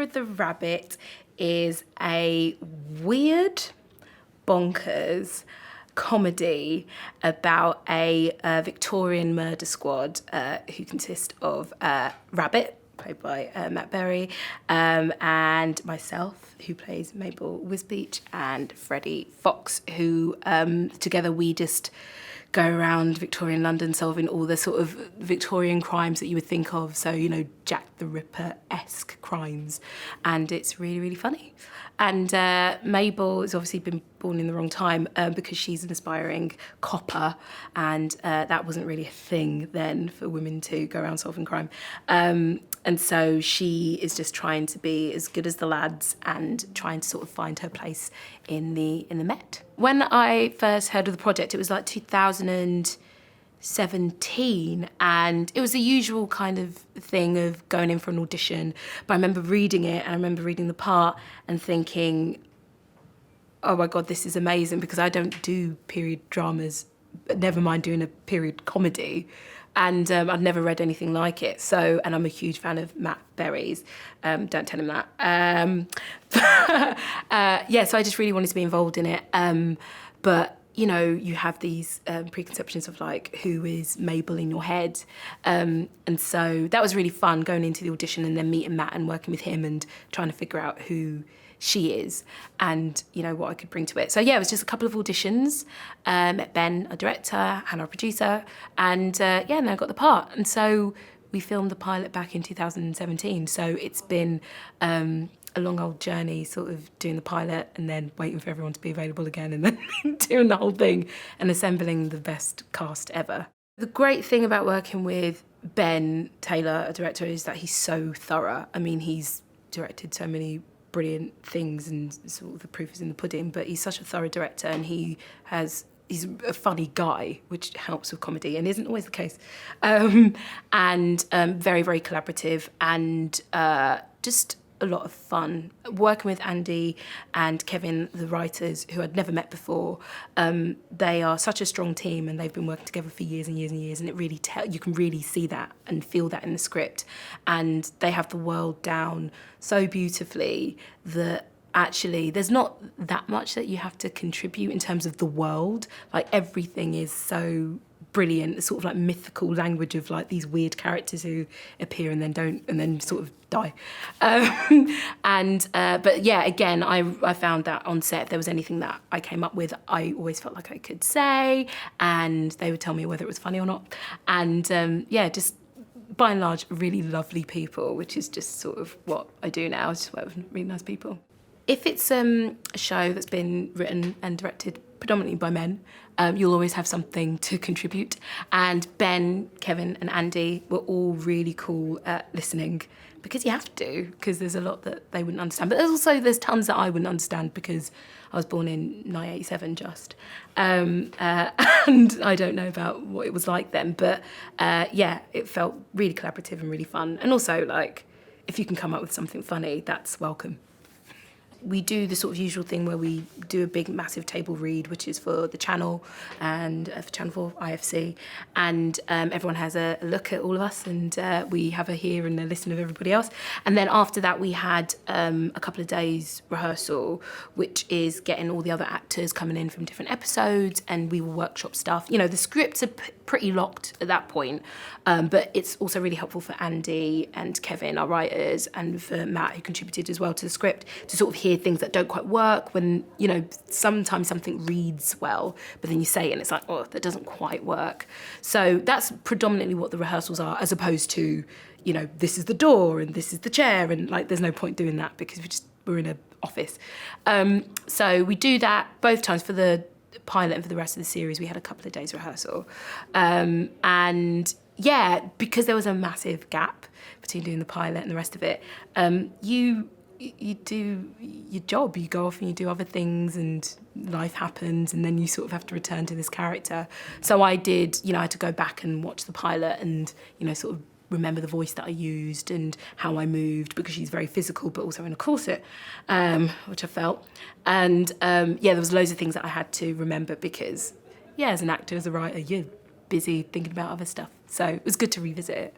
Year of the Rabbit is a weird, bonkers comedy about a Victorian murder squad who consist of Rabbit, played by Matt Berry, and myself, who plays Mabel Wisbeach, and Freddie Fox, who together we just go around Victorian London solving all the sort of Victorian crimes that you would think of. So, you know, Jack the Ripper-esque crimes. And it's really, really funny. And Mabel has obviously been born in the wrong time because she's an aspiring copper, and that wasn't really a thing then for women to go around solving crime. And so she is just trying to be as good as the lads and trying to sort of find her place in the Met. When I first heard of the project, it was like 2017, and it was the usual kind of thing of going in for an audition. But I remember reading it, and I remember reading the part and thinking, oh my God, this is amazing, because I don't do period dramas, never mind doing a period comedy. And I'd never read anything like it. So, and I'm a huge fan of Matt Berry's. Don't tell him that. Yeah, so I just really wanted to be involved in it. But, you know, you have these preconceptions of like, who is Mabel in your head? And so that was really fun, going into the audition and then meeting Matt and working with him and trying to figure out who she is and, you know, what I could bring to it. So yeah, it was just a couple of auditions. Met Ben, our director, Hannah, our producer, and yeah, and then I got the part. And so we filmed the pilot back in 2017. So it's been a long old journey, sort of doing the pilot and then waiting for everyone to be available again and then doing the whole thing and assembling the best cast ever. The great thing about working with Ben Taylor, a director, is that he's so thorough. I mean, he's directed so many brilliant things and sort of the proof is in the pudding, but he's such a thorough director, and he's a funny guy, which helps with comedy and isn't always the case. And very, very collaborative, and just a lot of fun. Working with Andy and Kevin, the writers, who I'd never met before, they are such a strong team, and they've been working together for years and years and years, and it really you can really see that and feel that in the script. And they have the world down so beautifully that actually there's not that much that you have to contribute in terms of the world. Like, everything is so brilliant, the sort of like mythical language of like these weird characters who appear and then don't, and then sort of die. But yeah, again, I found that on set, if there was anything that I came up with, I always felt like I could say, and they would tell me whether it was funny or not. And yeah, just by and large, really lovely people, which is just sort of what I do now, I just work with really nice people. If it's a show that's been written and directed predominantly by men, you'll always have something to contribute. And Ben, Kevin and Andy were all really cool at listening, because you have to, because there's a lot that they wouldn't understand. But there's tons that I wouldn't understand, because I was born in 1987 just. And I don't know about what it was like then. But yeah, it felt really collaborative and really fun. And also, like, if you can come up with something funny, that's welcome. We do the sort of usual thing where we do a big, massive table read, which is for the channel and for Channel 4 IFC. And everyone has a look at all of us, and we have a hear and a listen of everybody else. And then after that, we had a couple of days rehearsal, which is getting all the other actors coming in from different episodes, and we will workshop stuff. You know, the scripts are pretty locked at that point, but it's also really helpful for Andy and Kevin, our writers, and for Matt, who contributed as well to the script, to sort of hear things that don't quite work when, you know, sometimes something reads well, but then you say it and it's like, oh, that doesn't quite work. So that's predominantly what the rehearsals are, as opposed to, you know, this is the door and this is the chair, and like, there's no point doing that because we're in an office. So we do that both times. For the pilot and for the rest of the series, we had a couple of days rehearsal. And yeah, because there was a massive gap between doing the pilot and the rest of it, you do your job, you go off and you do other things, and life happens, and then you sort of have to return to this character. So I did, you know, I had to go back and watch the pilot and, you know, sort of remember the voice that I used and how I moved, because she's very physical but also in a corset, which I felt. And yeah, there was loads of things that I had to remember, because yeah, as an actor, as a writer, you're busy thinking about other stuff. So it was good to revisit it.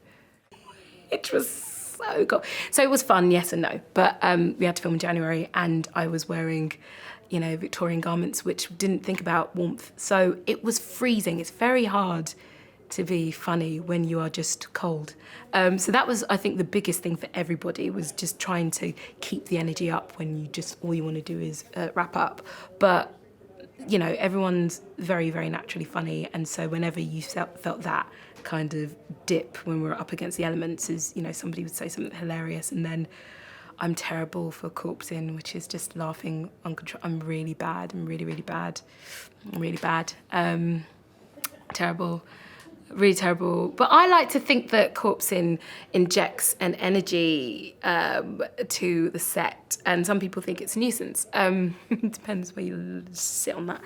It was so cold. So it was fun, yes and no. But we had to film in January, and I was wearing, Victorian garments, which didn't think about warmth. So it was freezing. It's very hard to be funny when you are just cold. So that was, I think, the biggest thing for everybody, was just trying to keep the energy up when all you want to do is wrap up. But, everyone's very, very naturally funny. And so whenever you felt that kind of dip when we were up against the elements, is, somebody would say something hilarious, and then I'm terrible for corpsing, which is just laughing uncontrollably. I'm really bad. I'm really, really bad. I'm really bad. Terrible. Really terrible. But I like to think that corpsing injects an energy to the set, and some people think it's a nuisance. It depends where you sit on that.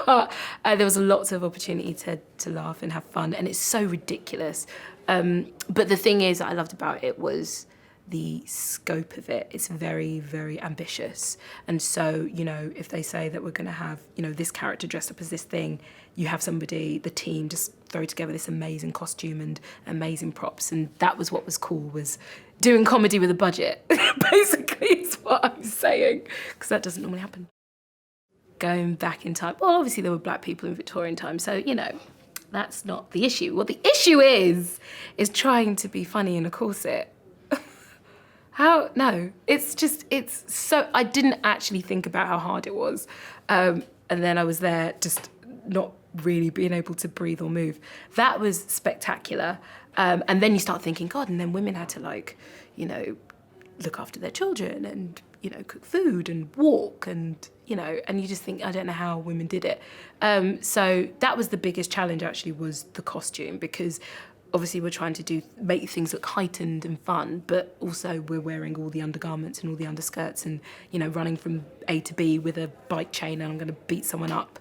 But there was lots of opportunity to laugh and have fun, and it's so ridiculous. But the thing is that I loved about it was the scope of it. It's very, very ambitious. And so, if they say that we're going to have, this character dressed up as this thing, you have somebody, the team, just throw together this amazing costume and amazing props. And that was what was cool, was doing comedy with a budget, basically, is what I'm saying, because that doesn't normally happen. Going back in time, well, obviously there were black people in Victorian times, so, that's not the issue. What the issue is trying to be funny in a corset. How? No, it's so, I didn't actually think about how hard it was. And then I was there just not really being able to breathe or move. That was spectacular. And then you start thinking, God, and then women had to look after their children and, cook food and walk and, and you just think, I don't know how women did it. So that was the biggest challenge, actually, was the costume, because obviously we're trying to make things look heightened and fun, but also we're wearing all the undergarments and all the underskirts and, running from A to B with a bike chain, and I'm going to beat someone up.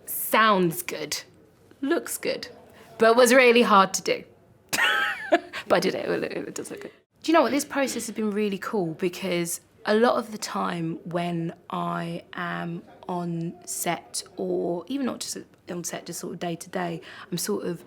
Sounds good, looks good, but was really hard to do. But I did it. It does look good. Do you know what? This process has been really cool, because a lot of the time when I am on set, or even not just on set, just sort of day to day, I'm sort of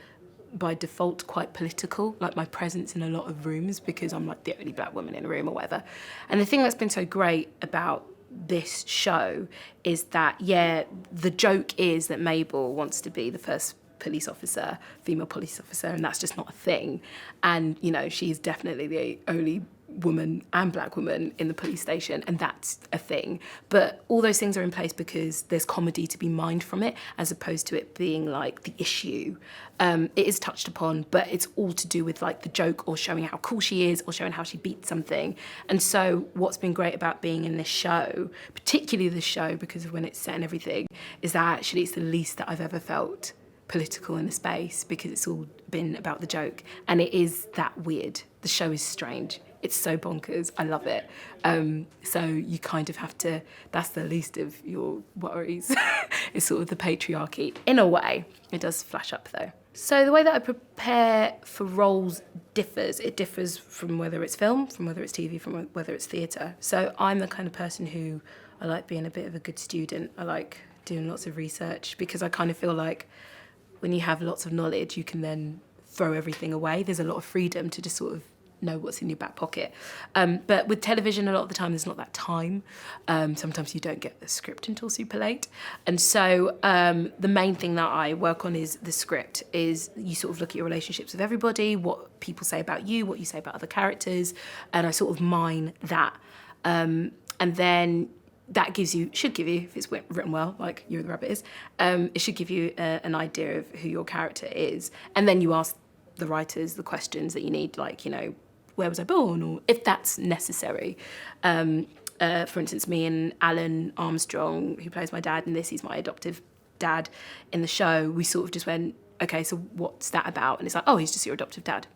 by default quite political, like my presence in a lot of rooms, because I'm like the only black woman in a room or whatever. And the thing that's been so great about this show is that, the joke is that Mabel wants to be the first female police officer, and that's just not a thing. And, she's definitely the only woman and black woman in the police station, and that's a thing. But all those things are in place because there's comedy to be mined from it, as opposed to it being like the issue. It is touched upon, but it's all to do with like the joke, or showing how cool she is, or showing how she beat something. And so what's been great about being in this show, particularly this show because of when it's set and everything, is that actually it's the least that I've ever felt political in a space, because it's all been about the joke. And it is that weird. The show is strange. It's so bonkers. I love it. So you kind of have to, that's the least of your worries. It's sort of the patriarchy. In a way, it does flash up though. So the way that I prepare for roles differs. It differs from whether it's film, from whether it's TV, from whether it's theatre. So I'm the kind of person who, I like being a bit of a good student. I like doing lots of research, because I kind of feel like when you have lots of knowledge, you can then throw everything away. There's a lot of freedom to just sort of know what's in your back pocket. But with television, a lot of the time, there's not that time. Sometimes you don't get the script until super late. And so the main thing that I work on is the script. Is you sort of look at your relationships with everybody, what people say about you, what you say about other characters, and I sort of mine that. And then that should give you, if it's written well, like You the Rabbit is, it should give you an idea of who your character is. And then you ask the writers the questions that you need, like, where was I born, or if that's necessary. For instance, me and Alan Armstrong, who plays my dad in this, he's my adoptive dad in the show, we sort of just went, okay, so what's that about? And it's like, oh, he's just your adoptive dad.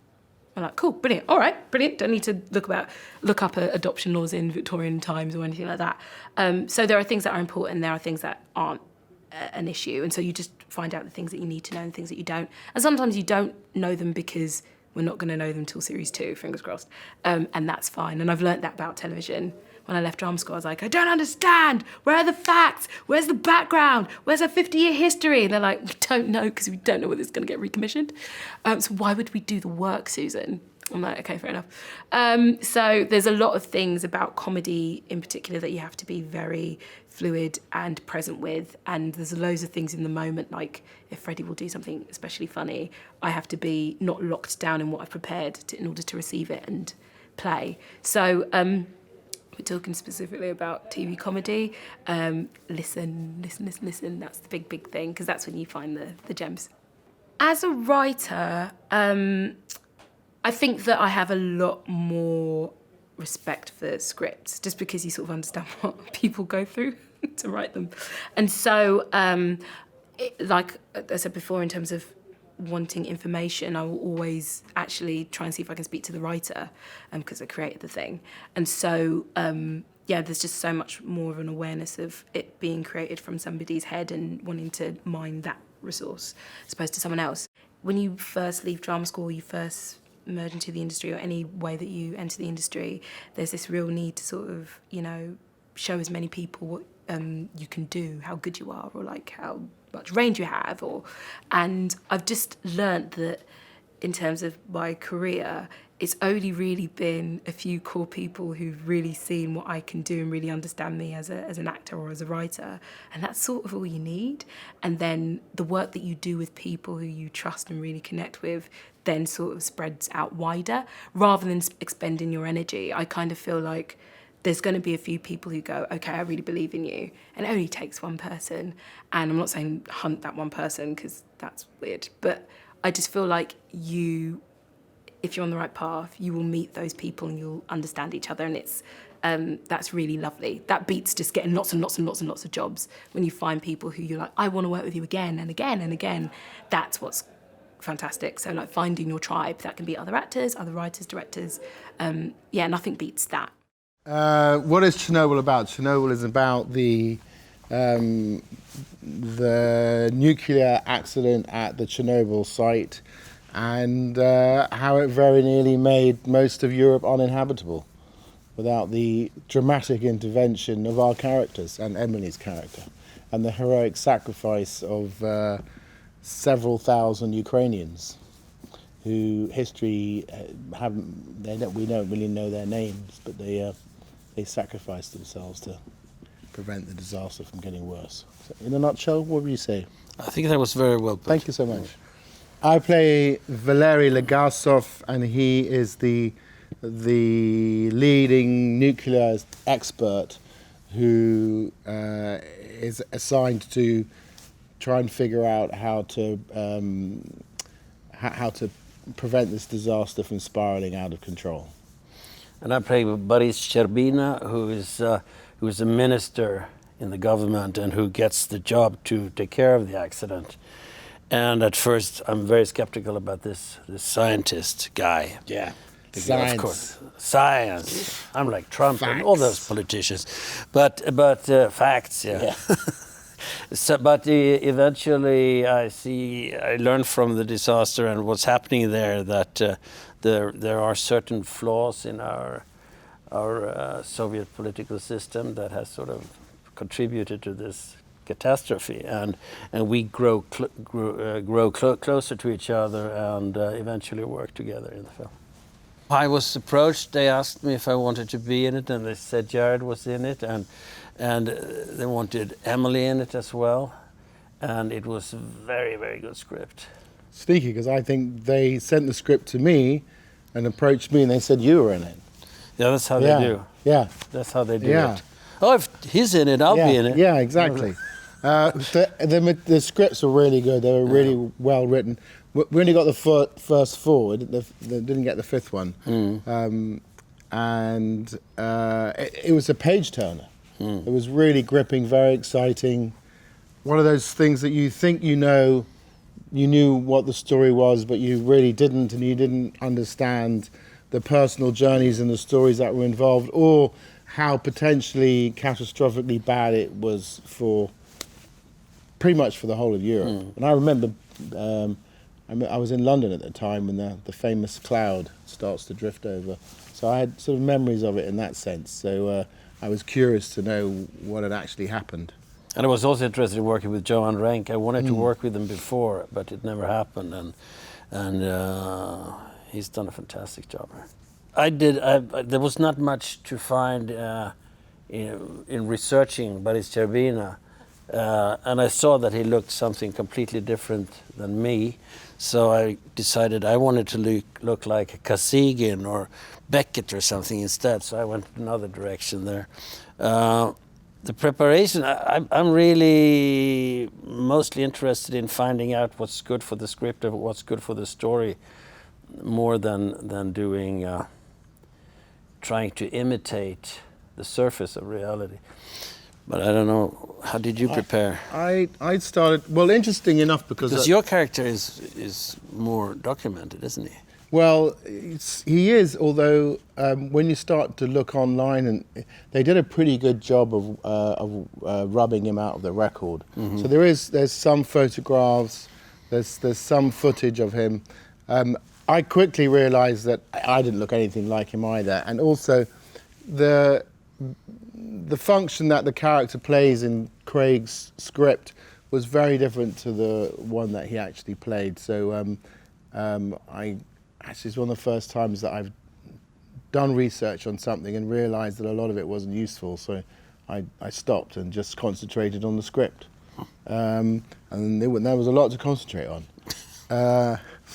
I'm like, cool, brilliant, all right, brilliant. Don't need to look up adoption laws in Victorian times or anything like that. So there are things that are important, there are things that aren't an issue, and so you just find out the things that you need to know and things that you don't. And sometimes you don't know them because we're not going to know them till series 2, fingers crossed, and that's fine. And I've learnt that about television. When I left drama school, I was like, I don't understand. Where are the facts? Where's the background? Where's our 50-year history? And they're like, we don't know, because we don't know whether it's going to get recommissioned. So why would we do the work, Susan? I'm like, okay, fair enough. So there's a lot of things about comedy in particular that you have to be very fluid and present with. And there's loads of things in the moment, like if Freddie will do something especially funny, I have to be not locked down in what I've prepared in order to receive it and play. So we're talking specifically about TV comedy. Listen. That's the big thing, because that's when you find the gems. As a writer, I think that I have a lot more respect for scripts, just because you sort of understand what people go through to write them. And so, like I said before, in terms of wanting information, I will always actually try and see if I can speak to the writer, because I created the thing. And so, there's just so much more of an awareness of it being created from somebody's head and wanting to mine that resource as opposed to someone else. When you first leave drama school, you first merge into the industry, or any way that you enter the industry, there's this real need to sort of, show as many people what you can do, how good you are, or like how much range you have, and I've just learnt that in terms of my career, it's only really been a few core people who've really seen what I can do and really understand me as an actor or as a writer, and that's sort of all you need. And then the work that you do with people who you trust and really connect with then sort of spreads out wider, rather than expending your energy. I kind of feel like there's going to be a few people who go, okay, I really believe in you, and it only takes one person. And I'm not saying hunt that one person, because that's weird, but I just feel like if you're on the right path, you will meet those people and you'll understand each other, and it's that's really lovely. That beats just getting lots and lots and lots and lots of jobs. When you find people who you're like, I want to work with you again and again and again, that's what's fantastic. So like finding your tribe, that can be other actors, other writers, directors. Nothing beats that. What is Chernobyl about? Chernobyl is about the nuclear accident at the Chernobyl site, and how it very nearly made most of Europe uninhabitable without the dramatic intervention of our characters and Emily's character, and the heroic sacrifice of several thousand Ukrainians who history we don't really know their names, but they sacrificed themselves to prevent the disaster from getting worse. So in a nutshell, what would you say? I think that was very well put. Thank you so much. I play Valery Legasov, and he is the leading nuclear expert who is assigned to try and figure out how to prevent this disaster from spiraling out of control. And I play Boris Sherbina, who is a minister in the government and who gets the job to take care of the accident. And at first, I'm very skeptical about this scientist guy. Yeah, science. Of course, science. I'm like Trump Facts. And all those politicians, but facts. Yeah. So, but eventually, I learned from the disaster and what's happening there that there are certain flaws in our Soviet political system that has sort of contributed to this catastrophe, and we grow closer to each other and eventually work together in the film. I was approached. They asked me if I wanted to be in it, and they said Jared was in it, and they wanted Emily in it as well, and it was a very, very good script. Sneaky, because I think they sent the script to me and approached me, and they said you were in it. Yeah, that's how they do. Yeah, that's how they do it. Oh, if he's in it, I'll be in it. Yeah, exactly. The scripts were really good. They were really well written. We only got the first four. They didn't get the fifth one. It was a page turner. It was really gripping, very exciting. One of those things that you think you knew what the story was, but you really didn't, and you didn't understand the personal journeys and the stories that were involved, or how potentially catastrophically bad it was for pretty much for the whole of Europe. And I remember I was in London at the time when the famous cloud starts to drift over. So I had sort of memories of it in that sense. So I was curious to know what had actually happened. And I was also interested in working with Johan Renck. I wanted to work with him before, but it never happened. And He's done a fantastic job. There was not much to find in researching Boris Cherubina, and I saw that he looked something completely different than me. So I decided I wanted to look like Kosygin or Beckett or something instead. So I went another direction there. The preparation, I'm really mostly interested in finding out what's good for the script and what's good for the story, more than doing trying to imitate the surface of reality. But I don't know, how did you prepare? I started, well, interesting enough Because your character is more documented, isn't he? Well, he is, although when you start to look online, and they did a pretty good job of rubbing him out of the record. So there's some photographs, there's some footage of him. I quickly realised that I didn't look anything like him either, and also the function that the character plays in Craig's script was very different to the one that he actually played. So actually, it's one of the first times that I've done research on something and realised that a lot of it wasn't useful. So I stopped and just concentrated on the script. And there was a lot to concentrate on.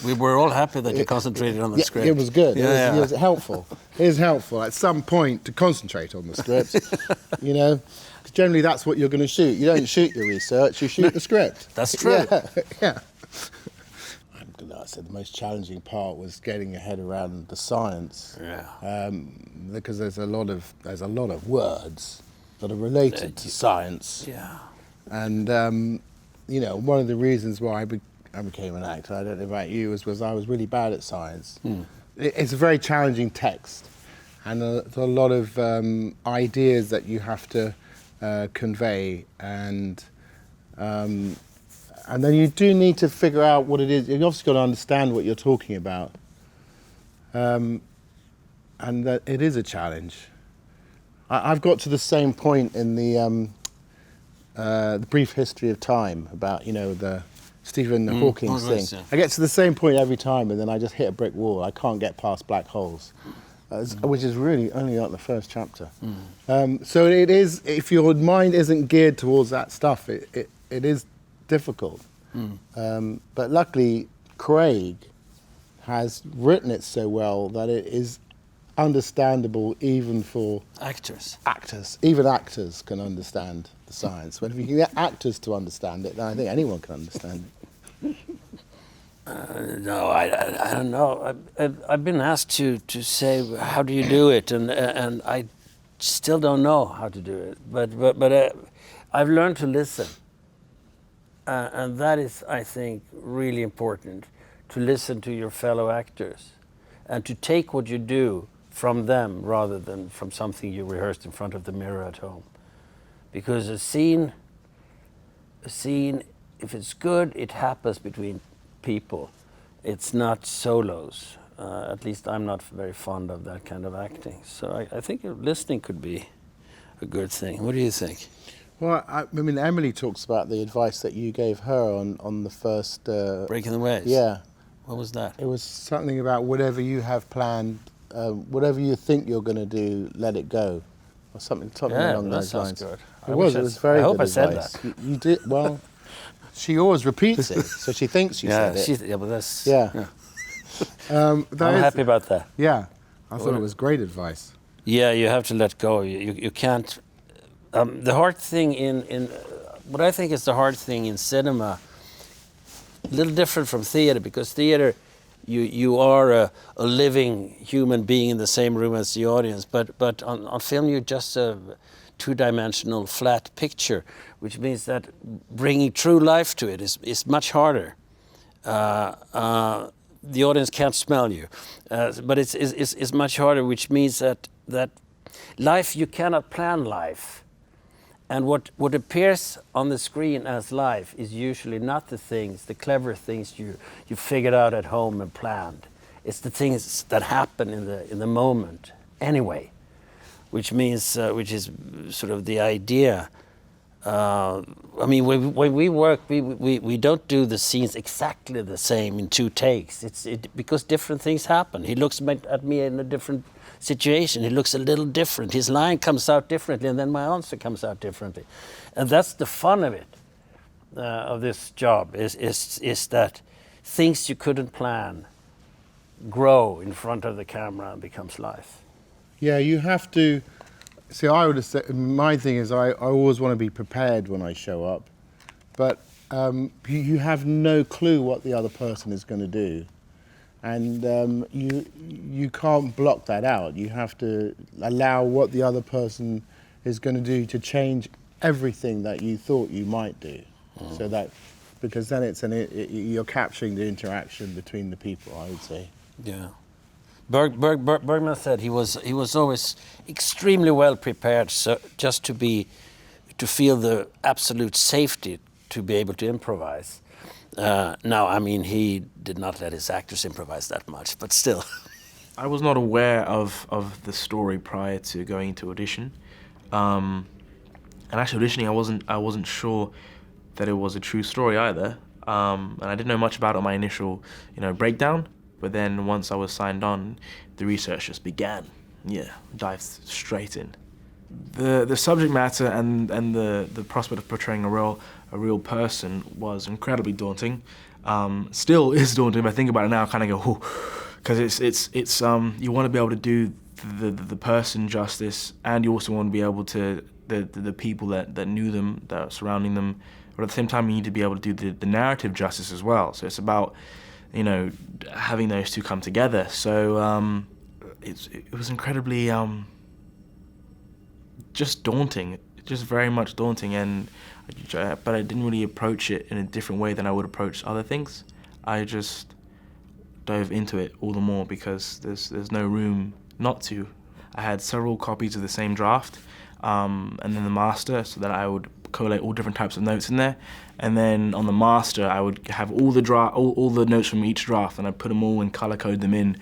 We were all happy that you concentrated on the script. It was good. Yeah, it was helpful. It is helpful at some point to concentrate on the script, you know. 'Cause generally, that's what you're going to shoot. You don't shoot your research, you shoot the script. That's true. Yeah. I said the most challenging part was getting your head around the science. Yeah. Because there's a lot of words that are related to science. Yeah. And you know, one of the reasons why I became an actor, I don't know about you, was I was really bad at science. It's a very challenging text, and there's a lot of ideas that you have to convey, and then you do need to figure out what it is. You've obviously got to understand what you're talking about, and that it is a challenge. I've got to the same point in the Brief History of Time about, you know, the Stephen Hawking thing. Yeah. I get to the same point every time, and then I just hit a brick wall. I can't get past black holes, which is really only like the first chapter. So it is, if your mind isn't geared towards that stuff, it is difficult. But luckily, Craig has written it so well that it is understandable even for Actors. Even actors can understand the science. But if you can get actors to understand it, then I think anyone can understand it. No, I don't know. I've been asked to say, how do you do it, and I still don't know how to do it. But I've learned to listen, and that is, I think, really important, to listen to your fellow actors, and to take what you do from them rather than from something you rehearsed in front of the mirror at home. Because a scene, if it's good, it happens between people. It's not solos. At least I'm not very fond of that kind of acting. So I think listening could be a good thing. What do you think? Well, I mean, Emily talks about the advice that you gave her on the first... Breaking the Waves? Yeah. What was that? It was something about whatever you have planned, whatever you think you're going to do, let it go. Or something along those lines. Good. It was very good advice. I hope I said that. You did, well, she always repeats it, so she thinks she said it. Yeah, but that's... Yeah. I'm happy about that. Yeah, I thought it was great advice. Yeah, you have to let go. You can't... the hard thing in what I think is the hard thing in cinema, a little different from theater, because theater, you are a living human being in the same room as the audience, but on film you're just a two-dimensional flat picture, which means that bringing true life to it is much harder. The audience can't smell you, but it's much harder, which means that life, you cannot plan life. And what appears on the screen as life is usually not the clever things you figured out at home and planned. It's the things that happen in the moment anyway, which means which is sort of the idea I mean, when we work, we don't do the scenes exactly the same in 2 takes. Because different things happen. He looks at me in a different situation. He looks a little different. His line comes out differently, and then my answer comes out differently. And that's the fun of it, of this job, is that things you couldn't plan grow in front of the camera and becomes life. Yeah, you have to. See, I would have said, my thing is I always want to be prepared when I show up, but you have no clue what the other person is going to do, and you can't block that out. You have to allow what the other person is going to do to change everything that you thought you might do, so that, because then you're capturing the interaction between the people, I would say. Yeah. Bergman said he was always extremely well prepared, so just to feel the absolute safety to be able to improvise. Now, I mean, he did not let his actors improvise that much, but still. I was not aware of the story prior to going to audition, and actually auditioning, I wasn't sure that it was a true story either, and I didn't know much about it on my initial, breakdown. But then once I was signed on, the research just began. Yeah, dived straight in. The subject matter and the prospect of portraying a real person was incredibly daunting. Still is daunting. If I think about it now, I kind of go, because it's you want to be able to do the person justice, and you also want to be able to the people that knew them, that are surrounding them, but at the same time you need to be able to do the narrative justice as well. So it's about having those two come together. So it was incredibly just daunting, just very much daunting, but I didn't really approach it in a different way than I would approach other things. I just dove into it all the more because there's no room not to. I had several copies of the same draft, and then the master, so that I would collate all different types of notes in there, and then on the master I would have all the notes from each draft, and I'd put them all and color code them in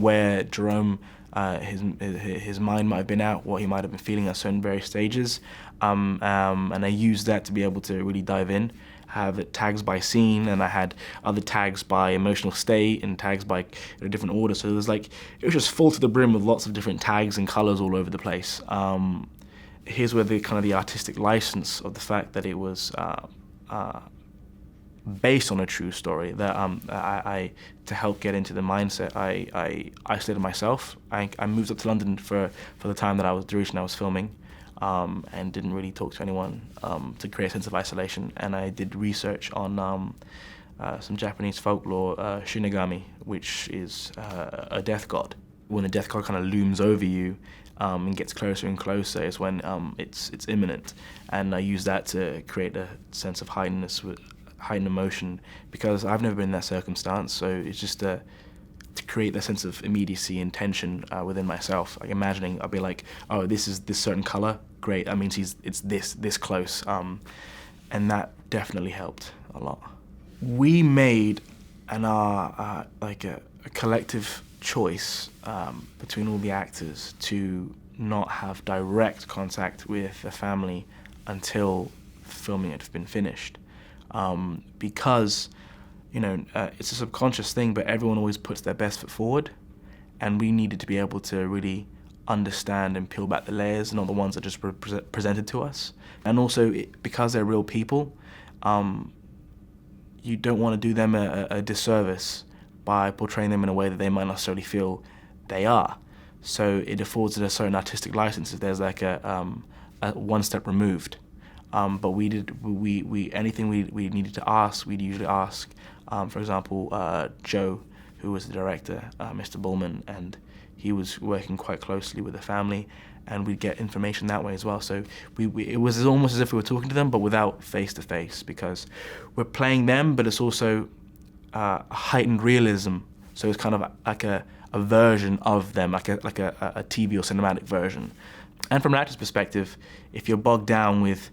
where Jerome, his mind might have been at, what he might have been feeling at certain various stages, and I used that to be able to really dive in. Have it tags by scene, and I had other tags by emotional state and tags by in a different order. So it was just full to the brim with lots of different tags and colors all over the place. Here's where the artistic license of the fact that it was based on a true story, that I to help get into the mindset, I isolated myself. I moved up to London for the time that the duration I was filming, and didn't really talk to anyone to create a sense of isolation. And I did research on some Japanese folklore, Shinigami, which is a death god. When the death god kind of looms over you and gets closer and closer is when it's imminent. And I use that to create a sense of heightened emotion, because I've never been in that circumstance. So it's just to create that sense of immediacy and tension within myself. Like imagining, I'll be like, oh, this is this certain color, great, that means it's this close. And that definitely helped a lot. We made a collective choice between all the actors to not have direct contact with the family until filming had been finished, because it's a subconscious thing, but everyone always puts their best foot forward, and we needed to be able to really understand and peel back the layers, not the ones that just presented to us. And also, because they're real people, you don't want to do them a disservice by portraying them in a way that they might not necessarily feel they are. So it affords it a certain artistic license if there's like a one step removed. But anything we needed to ask, we'd usually ask. For example, Joe, who was the director, Mr. Bullman, and he was working quite closely with the family, and we'd get information that way as well. So it was almost as if we were talking to them, but without face-to-face, because we're playing them, but it's also a heightened realism. So it's kind of like a version of them, like a TV or cinematic version. And from an actor's perspective, if you're bogged down with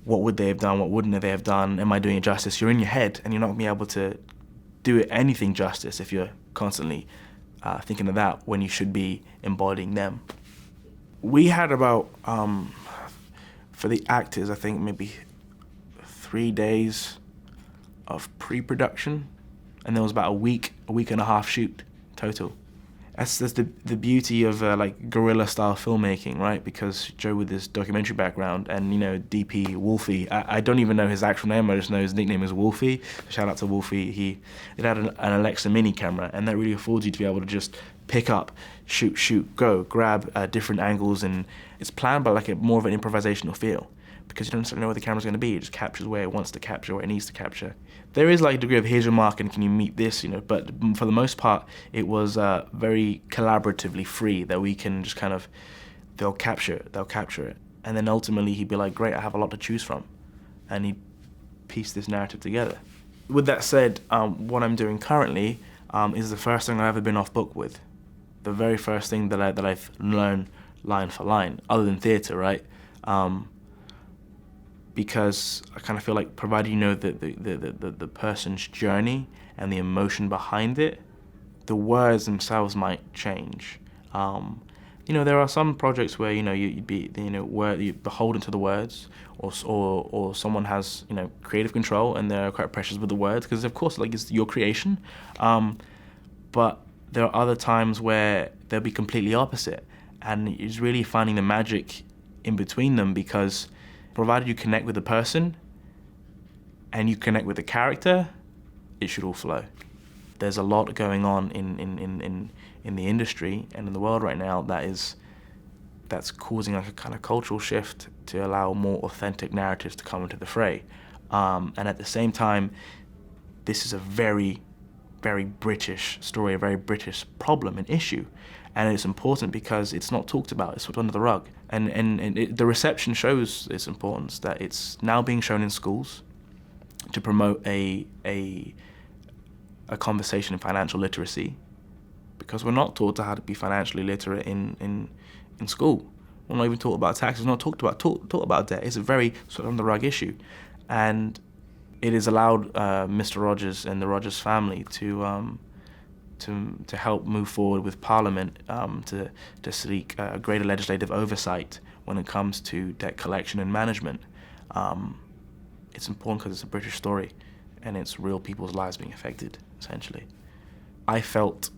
what would they have done, what wouldn't they have done, am I doing it justice, you're in your head, and you're not going to be able to do it anything justice if you're constantly thinking of that when you should be embodying them. We had about for the actors, I think maybe 3 days of pre-production, and there was about a week and a half shoot total. That's the beauty of like guerrilla style filmmaking, right? Because Joe with his documentary background and, you know, DP Wolfie, I don't even know his actual name, I just know his nickname is Wolfie. Shout out to Wolfie. It had an Alexa mini camera, and that really affords you to be able to just pick up, shoot, go, grab different angles, and it's planned by like more of an improvisational feel, because you don't necessarily know where the camera's going to be. It just captures where it wants to capture, where it needs to capture. There is like a degree of here's your mark and can you meet this, you know, but for the most part, it was very collaboratively free, that we can just kind of, they'll capture it. And then ultimately he'd be like, great, I have a lot to choose from. And he'd piece this narrative together. With that said, what I'm doing currently is the first thing I've ever been off book with. The very first thing that I've learned line for line, other than theatre, right? Because I kind of feel like, provided you know the person's journey and the emotion behind it, the words themselves might change. You know, there are some projects where, you know, you'd be, you know, where you're beholden to the words, or someone has, you know, creative control and they're quite precious with the words, because of course, like, it's your creation. But there are other times where they'll be completely opposite, and it's really finding the magic in between them, because provided you connect with the person and you connect with the character, it should all flow. There's a lot going on in the industry and in the world right now that's causing like a kind of cultural shift to allow more authentic narratives to come into the fray. And at the same time, this is a very, very British story, a very British problem and issue. And it's important because it's not talked about, it's swept under the rug. And the reception shows its importance, that it's now being shown in schools to promote a conversation in financial literacy, because we're not taught how to be financially literate in school. We're not even taught about taxes, we're not taught about debt. It's a very sort of on the rug issue. And it has allowed Mr. Rogers and the Rogers family to help move forward with Parliament to seek greater legislative oversight when it comes to debt collection and management. It's important because it's a British story and it's real people's lives being affected, essentially. I felt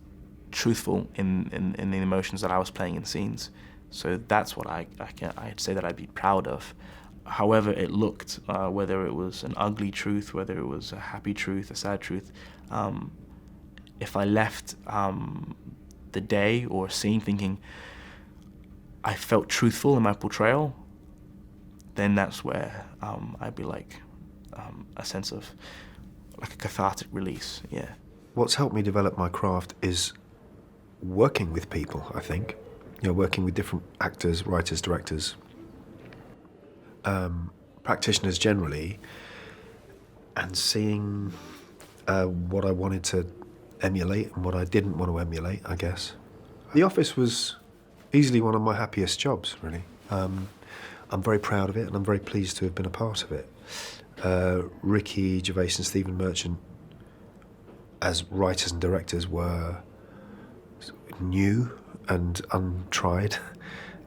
truthful in the emotions that I was playing in scenes, so that's what I'd say that I'd be proud of. However it looked, whether it was an ugly truth, whether it was a happy truth, a sad truth, if I left the day or scene thinking I felt truthful in my portrayal, then that's where I'd be like a sense of like a cathartic release, yeah. What's helped me develop my craft is working with people, I think. You know, working with different actors, writers, directors, practitioners generally, and seeing what I wanted to emulate and what I didn't want to emulate, I guess. The Office was easily one of my happiest jobs, really. I'm very proud of it and I'm very pleased to have been a part of it. Ricky Gervais and Stephen Merchant, as writers and directors, were new and untried,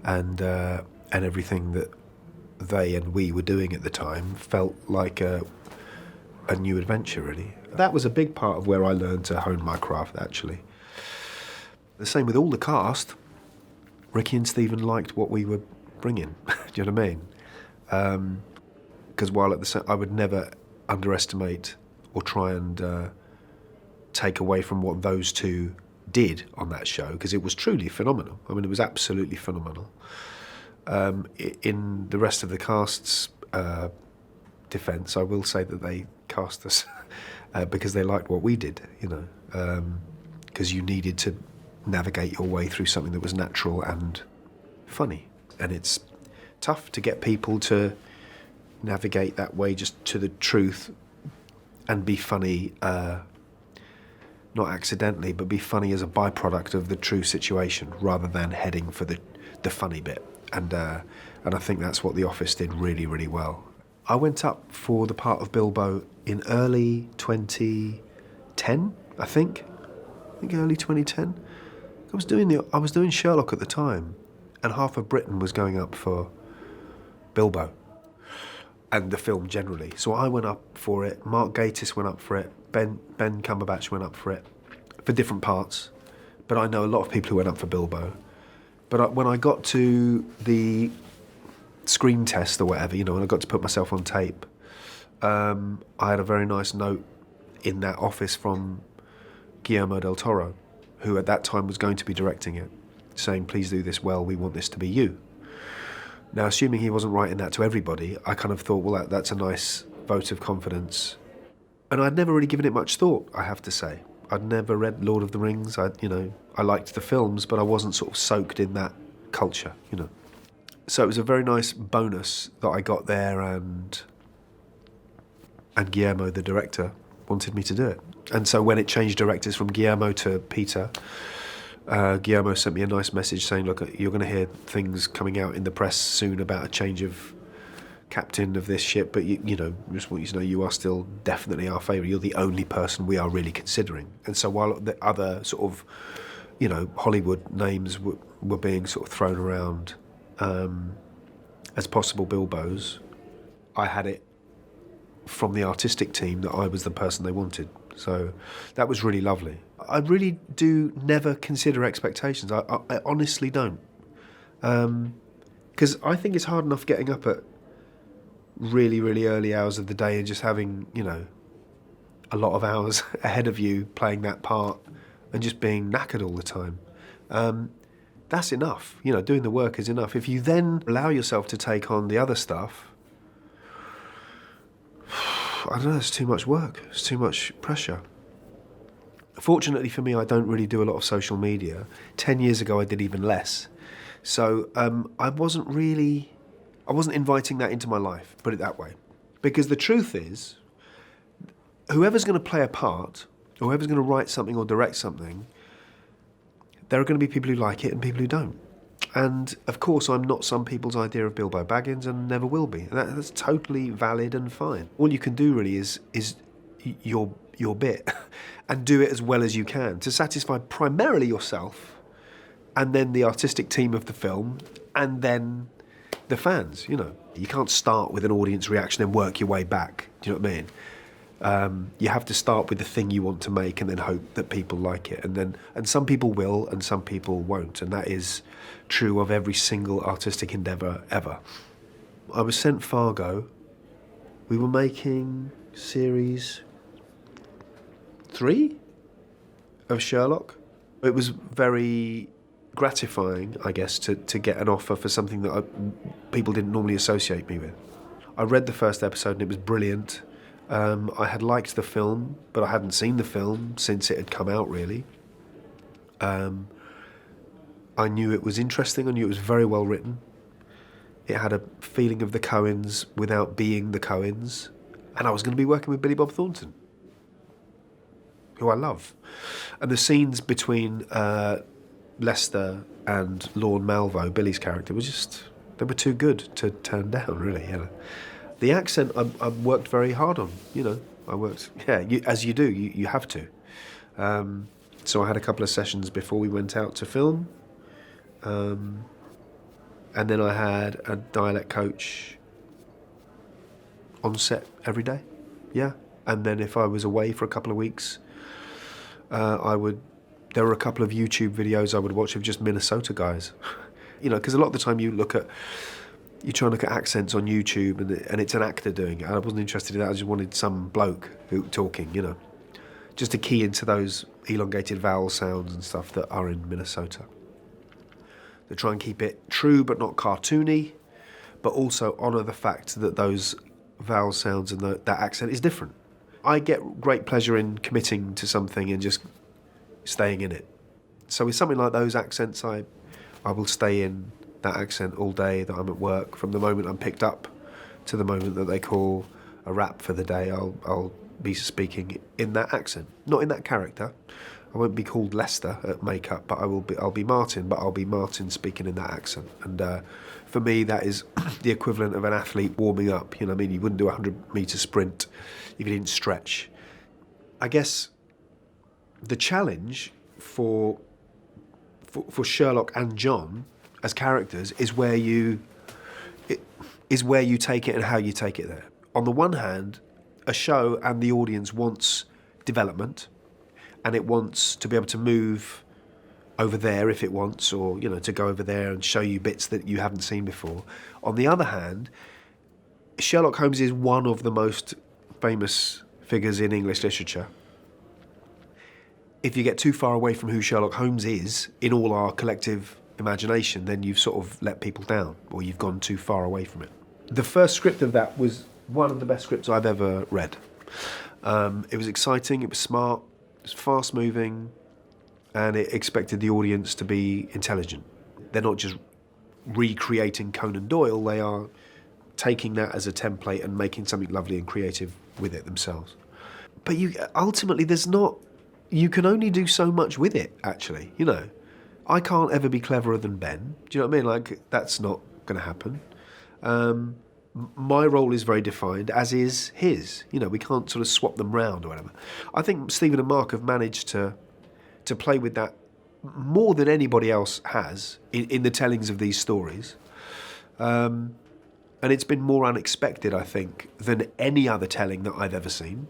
and everything that they and we were doing at the time felt like a new adventure, really. That was a big part of where I learned to hone my craft, actually. The same with all the cast. Ricky and Stephen liked what we were bringing. Do you know what I mean? Because while at the same, I would never underestimate or try and take away from what those two did on that show, because it was truly phenomenal. I mean, it was absolutely phenomenal. In the rest of the cast's defence, I will say that they cast us because they liked what we did, you know, because you needed to navigate your way through something that was natural and funny. And it's tough to get people to navigate that way just to the truth and be funny, not accidentally, but be funny as a byproduct of the true situation rather than heading for the funny bit. And I think that's what The Office did really, really well. I went up for the part of Bilbo in early 2010, I think early 2010. I was doing Sherlock at the time, and half of Britain was going up for Bilbo. and the film generally. So I went up for it, Mark Gatiss went up for it, Ben Cumberbatch went up for it, for different parts. But I know a lot of people who went up for Bilbo. But when I got to the screen test or whatever, you know, and I got to put myself on tape, I had a very nice note in that office from Guillermo del Toro, who at that time was going to be directing it, saying, please do this well, we want this to be you. Now, assuming he wasn't writing that to everybody, I kind of thought, well, that's a nice vote of confidence. And I'd never really given it much thought, I have to say. I'd never read Lord of the Rings. I liked the films, but I wasn't sort of soaked in that culture, you know. So it was a very nice bonus that I got there, and Guillermo, the director, wanted me to do it. And so when it changed directors from Guillermo to Peter, Guillermo sent me a nice message saying, look, you're going to hear things coming out in the press soon about a change of captain of this ship, but you know, just want you to know you are still definitely our favourite. You're the only person we are really considering. And so while the other sort of, you know, Hollywood names were being sort of thrown around as possible Bilbos, I had it from the artistic team that I was the person they wanted. So that was really lovely. I really do never consider expectations. I honestly don't. Because I think it's hard enough getting up at really, really early hours of the day and just having, you know, a lot of hours ahead of you playing that part and just being knackered all the time. That's enough. You know, doing the work is enough. If you then allow yourself to take on the other stuff, I don't know, it's too much work. It's too much pressure. Fortunately for me, I don't really do a lot of social media. 10 years ago, I did even less. So I wasn't inviting that into my life, put it that way. Because the truth is, whoever's going to play a part, or whoever's going to write something or direct something, there are going to be people who like it and people who don't. And of course, I'm not some people's idea of Bilbo Baggins and never will be. And that's totally valid and fine. All you can do really is your bit and do it as well as you can to satisfy primarily yourself and then the artistic team of the film and then the fans, you know. You can't start with an audience reaction and work your way back. Do you know what I mean? You have to start with the thing you want to make and then hope that people like it. And some people will and some people won't. And that is true of every single artistic endeavour ever. I was sent Fargo. We were making series 3 of Sherlock. It was very gratifying, I guess, to get an offer for something that people didn't normally associate me with. I read the first episode and it was brilliant. I had liked the film, but I hadn't seen the film since it had come out, really. I knew it was interesting. I knew it was very well written. It had a feeling of the Coens without being the Coens. And I was going to be working with Billy Bob Thornton, who I love. And the scenes between Lester and Lorne Malvo, Billy's character, they were too good to turn down, really. You know. The accent I worked very hard on, you know. As you do, you have to. So I had a couple of sessions before we went out to film. And then I had a dialect coach on set every day, yeah. And then if I was away for a couple of weeks, there were a couple of YouTube videos I would watch of just Minnesota guys. You know, because a lot of the time you try and look at accents on YouTube and it's an actor doing it. I wasn't interested in that. I just wanted some bloke talking, you know, just to key into those elongated vowel sounds and stuff that are in Minnesota. They try and keep it true but not cartoony, but also honour the fact that those vowel sounds and that accent is different. I get great pleasure in committing to something and just staying in it. So with something like those accents, I will stay in that accent all day that I'm at work. From the moment I'm picked up to the moment that they call a wrap for the day, I'll be speaking in that accent, not in that character. I won't be called Lester at makeup, but I'll be Martin, but I'll be Martin speaking in that accent. And for me, that is the equivalent of an athlete warming up. You know what I mean? You wouldn't do a 100-metre sprint if you didn't stretch. I guess the challenge for Sherlock and John as characters is where is where you take it and how you take it there. On the one hand, a show and the audience wants development, and it wants to be able to move over there if it wants, or, you know, to go over there and show you bits that you haven't seen before. On the other hand, Sherlock Holmes is one of the most famous figures in English literature. If you get too far away from who Sherlock Holmes is in all our collective imagination, then you've sort of let people down, or you've gone too far away from it. The first script of that was one of the best scripts I've ever read. It was exciting, it was smart, it was fast-moving, and it expected the audience to be intelligent. They're not just recreating Conan Doyle, they are taking that as a template and making something lovely and creative with it themselves. But ultimately, you can only do so much with it, actually, you know. I can't ever be cleverer than Ben. Do you know what I mean? Like, that's not going to happen. My role is very defined, as is his. You know, we can't sort of swap them round or whatever. I think Stephen and Mark have managed to play with that more than anybody else has in the tellings of these stories. And it's been more unexpected, I think, than any other telling that I've ever seen.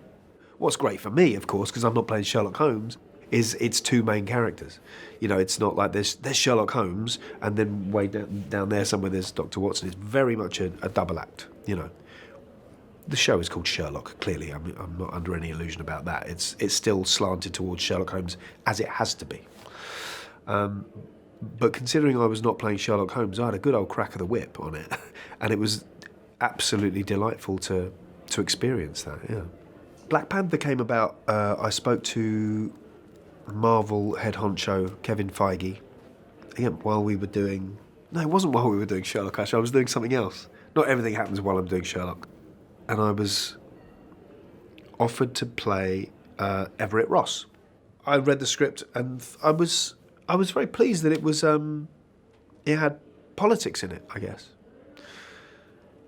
What's great for me, of course, because I'm not playing Sherlock Holmes, is it's two main characters. You know, it's not like there's Sherlock Holmes and then way down there somewhere there's Dr. Watson. It's very much a double act, you know. The show is called Sherlock, clearly. I'm not under any illusion about that. It's still slanted towards Sherlock Holmes, as it has to be. But considering I was not playing Sherlock Holmes, I had a good old crack of the whip on it. And it was absolutely delightful to experience that, yeah. Black Panther came about, I spoke to Marvel head honcho Kevin Feige, again, while we were doing... No, it wasn't while we were doing Sherlock, actually. I was doing something else. Not everything happens while I'm doing Sherlock. And I was offered to play Everett Ross. I read the script and I was very pleased that it had politics in it, I guess.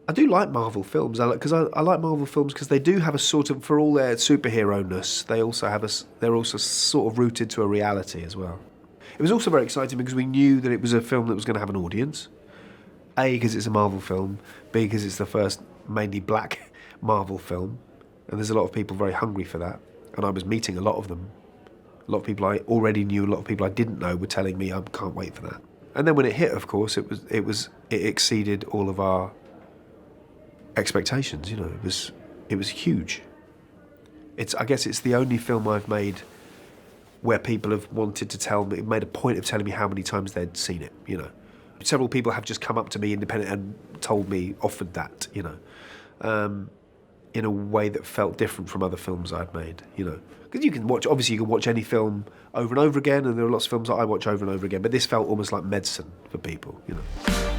I do like Marvel films, because I like Marvel films because they do have a sort of, for all their superhero-ness, they're also sort of rooted to a reality as well. It was also very exciting because we knew that it was a film that was going to have an audience. A, because it's a Marvel film. B, because it's the first mainly black Marvel film. And there's a lot of people very hungry for that. And I was meeting a lot of them. A lot of people I already knew, a lot of people I didn't know were telling me I can't wait for that. And then when it hit, of course, it exceeded all of our expectations. You know, it was huge. I guess it's the only film I've made where people have wanted to tell me, made a point of telling me how many times they'd seen it, you know. Several people have just come up to me independent and told me, offered that, you know, in a way that felt different from other films I've made, you know. Because you can watch any film over and over again, and there are lots of films that I watch over and over again, but this felt almost like medicine for people, you know.